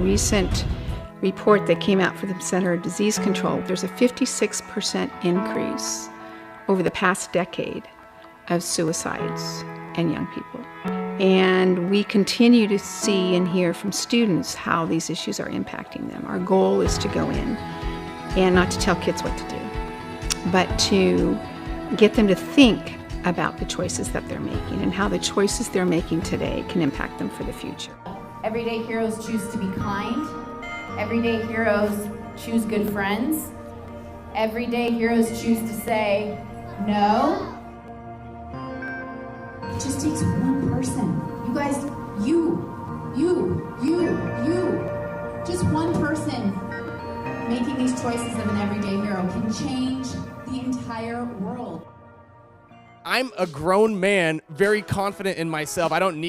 recent report that came out for the Center of Disease Control, there's a 56% increase over the past decade of suicides in young people. And we continue to see and hear from students how these issues are impacting them. Our goal is to go in and not to tell kids what to do, but to get them to think about the choices that they're making and how the choices they're making today can impact them for the future. Everyday heroes choose to be kind. Everyday heroes choose good friends. Everyday heroes choose to say no. It just takes one person. You guys, you. Just one person making these choices of an everyday hero can change the entire world. I'm a grown man, very confident in myself. I don't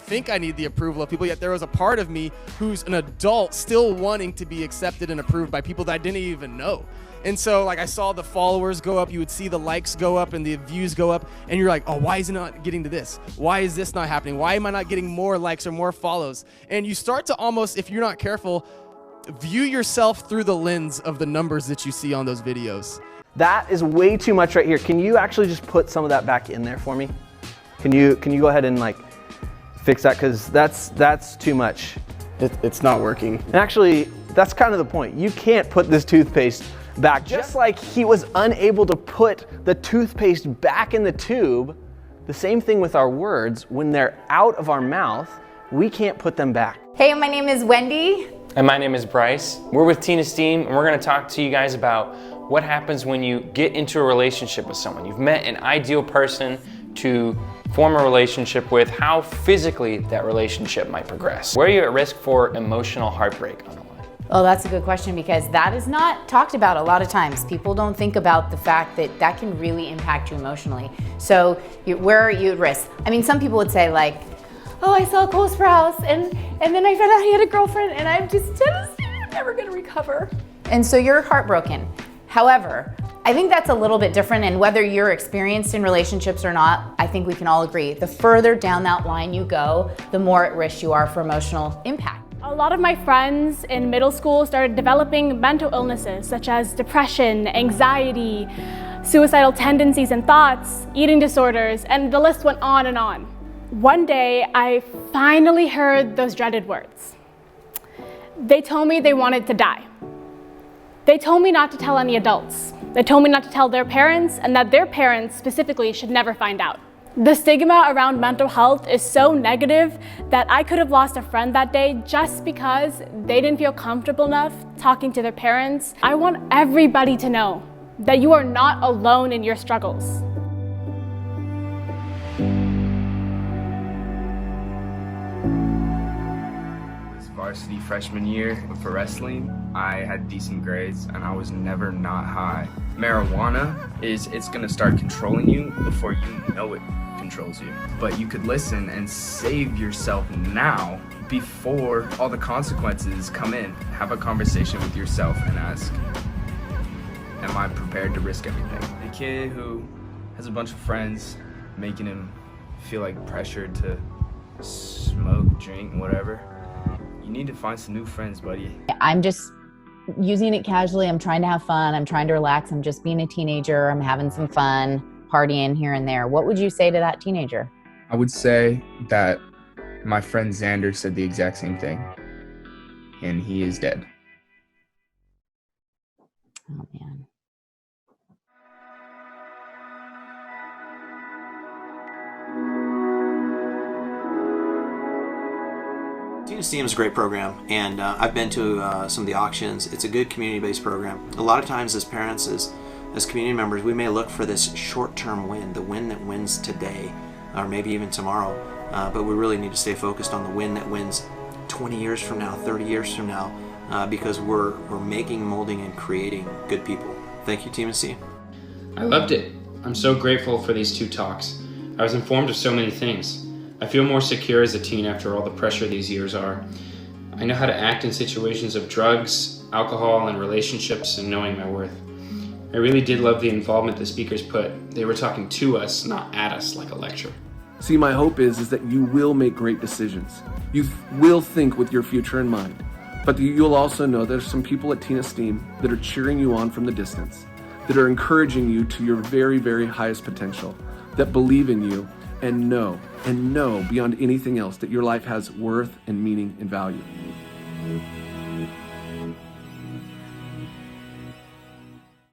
think I need the approval of people, yet there was a part of me who's an adult still wanting to be accepted and approved by people that I didn't even know. And so I saw the followers go up, you would see the likes go up and the views go up, and you're like, oh, why is it not getting to this? Why is this not happening? Why am I not getting more likes or more follows? And you start to almost, if you're not careful, view yourself through the lens of the numbers that you see on those videos. That is way too much right here. Can you actually just put some of that back in there for me? Can you go ahead and fix that? Because that's too much. It's not working. And actually, that's kind of the point. You can't put this toothpaste back. Just like he was unable to put the toothpaste back in the tube, the same thing with our words. When they're out of our mouth, we can't put them back. Hey, my name is Wendy. And my name is Bryce. We're with Teen Esteem, and we're gonna talk to you guys about what happens when you get into a relationship with someone. You've met an ideal person to form a relationship with, how physically that relationship might progress. Where are you at risk for emotional heartbreak on the line? Oh, that's a good question, because that is not talked about a lot of times. People don't think about the fact that that can really impact you emotionally. So where are you at risk? I mean, some people would say oh, I saw Cole Sprouse and then I found out he had a girlfriend and I'm just never gonna recover. And so you're heartbroken. However, I think that's a little bit different, and whether you're experienced in relationships or not, I think we can all agree, the further down that line you go, the more at risk you are for emotional impact. A lot of my friends in middle school started developing mental illnesses such as depression, anxiety, suicidal tendencies and thoughts, eating disorders, and the list went on and on. One day, I finally heard those dreaded words. They told me they wanted to die. They told me not to tell any adults. They told me not to tell their parents, and that their parents specifically should never find out. The stigma around mental health is so negative that I could have lost a friend that day just because they didn't feel comfortable enough talking to their parents. I want everybody to know that you are not alone in your struggles. Varsity freshman year for wrestling, I had decent grades and I was never not high. Marijuana it's gonna start controlling you before you know it controls you. But you could listen and save yourself now before all the consequences come in. Have a conversation with yourself and ask, am I prepared to risk everything? A kid who has a bunch of friends making him feel like pressured to smoke, drink, whatever. You need to find some new friends, buddy. I'm just using it casually. I'm trying to have fun. I'm trying to relax. I'm just being a teenager. I'm having some fun, partying here and there. What would you say to that teenager? I would say that my friend Xander said the exact same thing, and he is dead. Oh, man. Teen Esteem is a great program, and I've been to some of the auctions. It's a good community-based program. A lot of times as parents, as community members, we may look for this short-term win, the win that wins today, or maybe even tomorrow, but we really need to stay focused on the win that wins 20 years from now, 30 years from now, because we're making, molding, and creating good people. Thank you, Team Esteem. I loved it. I'm so grateful for these two talks. I was informed of so many things. I feel more secure as a teen after all the pressure these years are. I know how to act in situations of drugs, alcohol, and relationships, and knowing my worth. I really did love the involvement the speakers put. They were talking to us, not at us like a lecture. See, my hope is that you will make great decisions. You will think with your future in mind. But you'll also know there's some people at Teen Esteem that are cheering you on from the distance, that are encouraging you to your very, very highest potential, that believe in you and know beyond anything else that your life has worth and meaning and value.